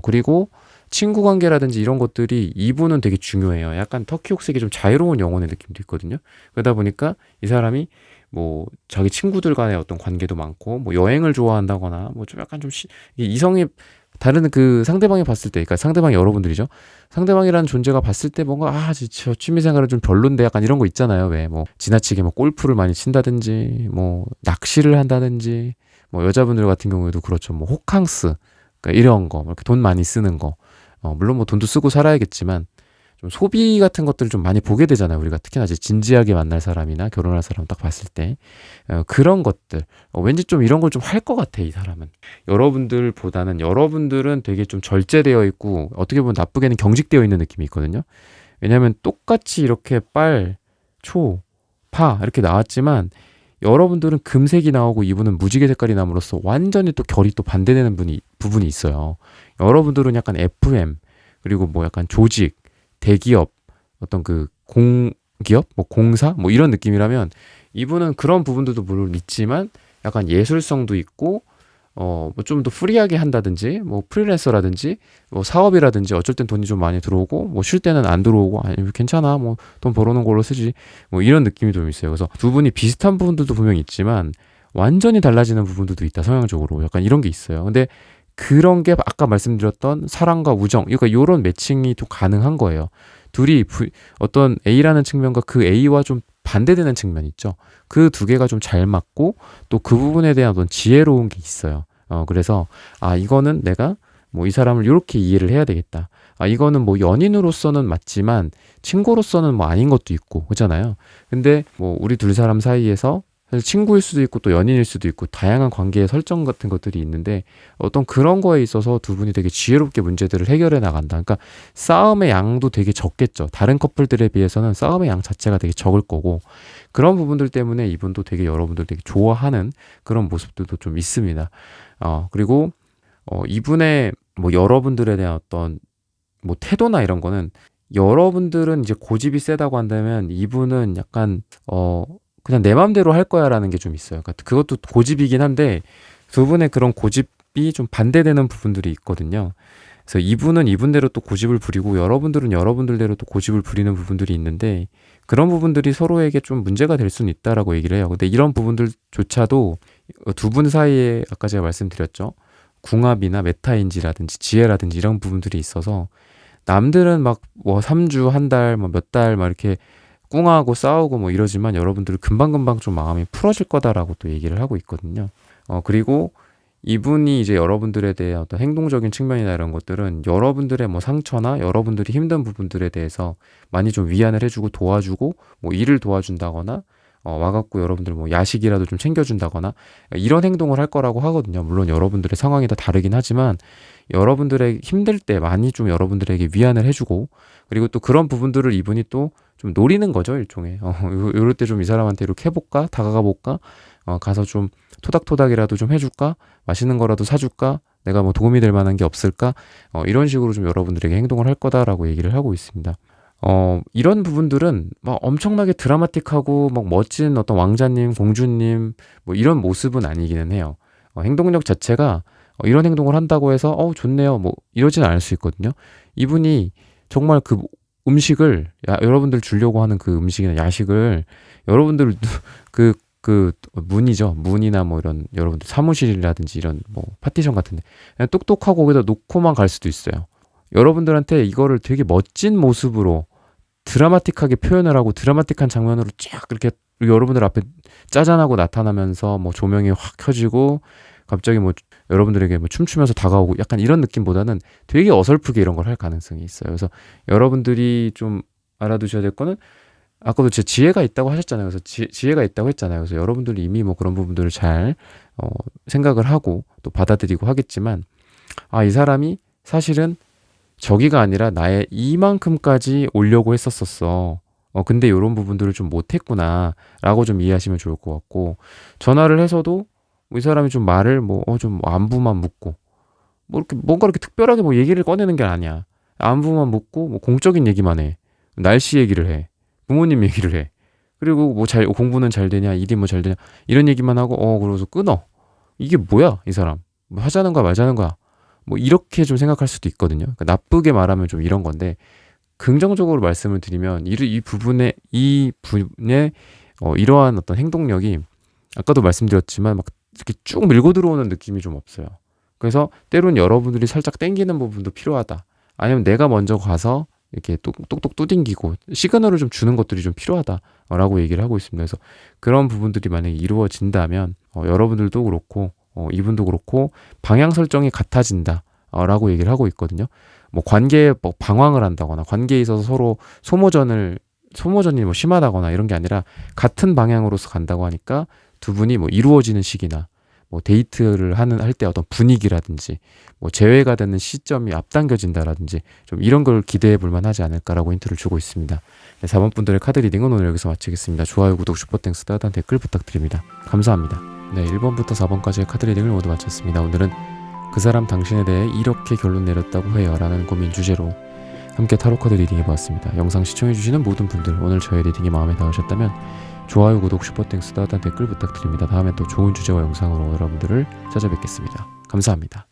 A: 그리고 친구 관계라든지 이런 것들이 이분은 되게 중요해요. 약간 터키 옥색이 좀 자유로운 영혼의 느낌도 있거든요. 그러다 보니까 이 사람이 뭐 자기 친구들 간의 어떤 관계도 많고, 뭐 여행을 좋아한다거나, 뭐 좀 약간 좀 이게 이성이 다른 그 상대방이 봤을 때, 그러니까 상대방이 여러분들이죠. 상대방이라는 존재가 봤을 때 뭔가 저 취미생활은 좀 별론데 약간 이런 거 있잖아요. 왜 뭐 지나치게 뭐 골프를 많이 친다든지, 뭐 낚시를 한다든지, 뭐 여자분들 같은 경우에도 그렇죠. 뭐 호캉스, 그러니까 이런 거, 뭐 이렇게 돈 많이 쓰는 거. 물론 뭐 돈도 쓰고 살아야겠지만 좀 소비 같은 것들을 좀 많이 보게 되잖아요. 우리가 특히나 이제 진지하게 만날 사람이나 결혼할 사람 딱 봤을 때 그런 것들 왠지 좀 이런 걸 좀 할 것 같아 이 사람은. 여러분들보다는 여러분들은 되게 좀 절제되어 있고 어떻게 보면 나쁘게는 경직되어 있는 느낌이 있거든요. 왜냐하면 똑같이 이렇게 빨, 초, 파 이렇게 나왔지만 여러분들은 금색이 나오고 이분은 무지개 색깔이 남으로써 완전히 또 결이 또 반대되는 부분이 있어요. 여러분들은 약간 FM 그리고 뭐 약간 조직, 대기업, 어떤 그 공기업, 뭐 공사, 뭐 이런 느낌이라면 이분은 그런 부분들도 물론 있지만 약간 예술성도 있고 뭐 좀 더 프리하게 한다든지 뭐 프리랜서라든지 뭐 사업이라든지 어쩔 땐 돈이 좀 많이 들어오고 뭐 쉴 때는 안 들어오고 아니 괜찮아 뭐 돈 벌어놓은 걸로 쓰지 뭐 이런 느낌이 좀 있어요. 그래서 두 분이 비슷한 부분들도 분명히 있지만 완전히 달라지는 부분들도 있다 성향적으로 약간 이런 게 있어요. 근데 그런 게 아까 말씀드렸던 사랑과 우정 그러니까 이런 매칭이 또 가능한 거예요. 둘이 어떤 A라는 측면과 그 A와 좀 반대되는 측면이 있죠. 그 두 개가 좀 잘 맞고 또 그 부분에 대한 어떤 지혜로운 게 있어요. 그래서 이거는 내가 뭐 이 사람을 이렇게 이해를 해야 되겠다. 이거는 뭐 연인으로서는 맞지만 친구로서는 뭐 아닌 것도 있고 그렇잖아요. 근데 뭐 우리 둘 사람 사이에서 사실 친구일 수도 있고 또 연인일 수도 있고 다양한 관계의 설정 같은 것들이 있는데 어떤 그런 거에 있어서 두 분이 되게 지혜롭게 문제들을 해결해 나간다. 그러니까 싸움의 양도 되게 적겠죠. 다른 커플들에 비해서는 싸움의 양 자체가 되게 적을 거고 그런 부분들 때문에 이분도 되게 여러분들 되게 좋아하는 그런 모습들도 좀 있습니다. 그리고 이분의 뭐 여러분들에 대한 어떤 뭐 태도나 이런 거는 여러분들은 이제 고집이 세다고 한다면 이분은 약간 그냥 내 맘대로 할 거야라는 게 좀 있어요. 그러니까 그것도 고집이긴 한데 두 분의 그런 고집이 좀 반대되는 부분들이 있거든요. 그래서 이분은 이분대로 또 고집을 부리고 여러분들은 여러분들대로 또 고집을 부리는 부분들이 있는데 그런 부분들이 서로에게 좀 문제가 될 수는 있다라고 얘기를 해요. 근데 이런 부분들조차도 두 분 사이에 아까 제가 말씀드렸죠. 궁합이나 메타인지라든지 지혜라든지 이런 부분들이 있어서 남들은 막 뭐 3주, 한 달, 뭐 몇 달 막 이렇게 꿍하고 싸우고 뭐 이러지만 여러분들은 금방금방 좀 마음이 풀어질 거다라고 또 얘기를 하고 있거든요. 그리고 이분이 이제 여러분들에 대한 어떤 행동적인 측면이나 이런 것들은 여러분들의 뭐 상처나 여러분들이 힘든 부분들에 대해서 많이 좀 위안을 해주고 도와주고 뭐 일을 도와준다거나 와갖고 여러분들 뭐 야식이라도 좀 챙겨준다거나 이런 행동을 할 거라고 하거든요. 물론 여러분들의 상황이 다 다르긴 하지만 여러분들의 힘들 때 많이 좀 여러분들에게 위안을 해주고 그리고 또 그런 부분들을 이분이 또 좀 노리는 거죠 일종의 요럴 때 좀 이 사람한테 이렇게 해볼까 다가가 볼까 가서 좀 토닥토닥이라도 좀 해줄까 맛있는 거라도 사줄까 내가 뭐 도움이 될 만한 게 없을까 이런 식으로 좀 여러분들에게 행동을 할 거다라고 얘기를 하고 있습니다. 이런 부분들은 막 엄청나게 드라마틱하고 막 멋진 어떤 왕자님, 공주님 뭐 이런 모습은 아니기는 해요. 행동력 자체가 이런 행동을 한다고 해서 좋네요 뭐 이러지는 않을 수 있거든요. 이분이 정말 그 음식을 여러분들 주려고 하는 그 음식이나 야식을 여러분들 그 문이죠. 문이나 뭐 이런 여러분들 사무실이라든지 이런 뭐 파티션 같은데 그냥 똑똑하고 거기다 놓고만 갈 수도 있어요. 여러분들한테 이거를 되게 멋진 모습으로 드라마틱하게 표현을 하고 드라마틱한 장면으로 쫙 이렇게 여러분들 앞에 짜잔하고 나타나면서 뭐 조명이 확 켜지고 갑자기 뭐 여러분들에게 뭐 춤추면서 다가오고 약간 이런 느낌보다는 되게 어설프게 이런 걸 할 가능성이 있어요. 그래서 여러분들이 좀 알아두셔야 될 거는 아까도 제 지혜가 있다고 하셨잖아요. 그래서 지혜가 있다고 했잖아요. 그래서 여러분들이 이미 뭐 그런 부분들을 잘 생각을 하고 또 받아들이고 하겠지만 이 사람이 사실은 저기가 아니라 나의 이만큼까지 오려고 했었었어. 근데 이런 부분들을 좀 못했구나 라고 좀 이해하시면 좋을 것 같고 전화를 해서도 이 사람이 좀 말을 뭐 좀 안부만 묻고 뭐 이렇게 뭔가 이렇게 특별하게 뭐 얘기를 꺼내는 게 아니야. 안부만 묻고 뭐 공적인 얘기만 해. 날씨 얘기를 해. 부모님 얘기를 해. 그리고 뭐 공부는 잘 되냐, 일이 뭐 잘 되냐, 이런 얘기만 하고, 그러고서 끊어. 이게 뭐야, 이 사람. 뭐 하자는 거야, 말자는 거야. 뭐 이렇게 좀 생각할 수도 있거든요. 그러니까 나쁘게 말하면 좀 이런 건데, 긍정적으로 말씀을 드리면, 이 분의 이러한 어떤 행동력이, 아까도 말씀드렸지만, 막 이렇게 쭉 밀고 들어오는 느낌이 좀 없어요. 그래서 때론 여러분들이 살짝 땡기는 부분도 필요하다. 아니면 내가 먼저 가서 이렇게 똑똑똑 두딩기고 시그널을 좀 주는 것들이 좀 필요하다라고 얘기를 하고 있습니다. 그래서 그런 부분들이 만약에 이루어진다면 여러분들도 그렇고 이분도 그렇고 방향 설정이 같아진다라고 얘기를 하고 있거든요. 뭐 관계에 뭐 방황을 한다거나 관계에 있어서 서로 소모전이 뭐 심하다거나 이런 게 아니라 같은 방향으로서 간다고 하니까 두 분이 뭐 이루어지는 시기나 뭐 데이트를 할 때 어떤 분위기라든지 뭐 재회가 되는 시점이 앞당겨진다라든지 좀 이런 걸 기대해 볼 만하지 않을까라고 힌트를 주고 있습니다. 네, 4번 분들의 카드 리딩은 오늘 여기서 마치겠습니다. 좋아요, 구독, 슈퍼땡스, 따뜻한 댓글 부탁드립니다. 감사합니다. 네, 1번부터 4번까지의 카드 리딩을 모두 마쳤습니다. 오늘은 그 사람 당신에 대해 이렇게 결론 내렸다고 해요 라는 고민 주제로 함께 타로카드 리딩 해보았습니다. 영상 시청해주시는 모든 분들, 오늘 저의 리딩이 마음에 닿으셨다면 좋아요, 구독, 슈퍼땡스, 따뜻한 댓글 부탁드립니다. 다음에 또 좋은 주제와 영상으로 여러분들을 찾아뵙겠습니다. 감사합니다.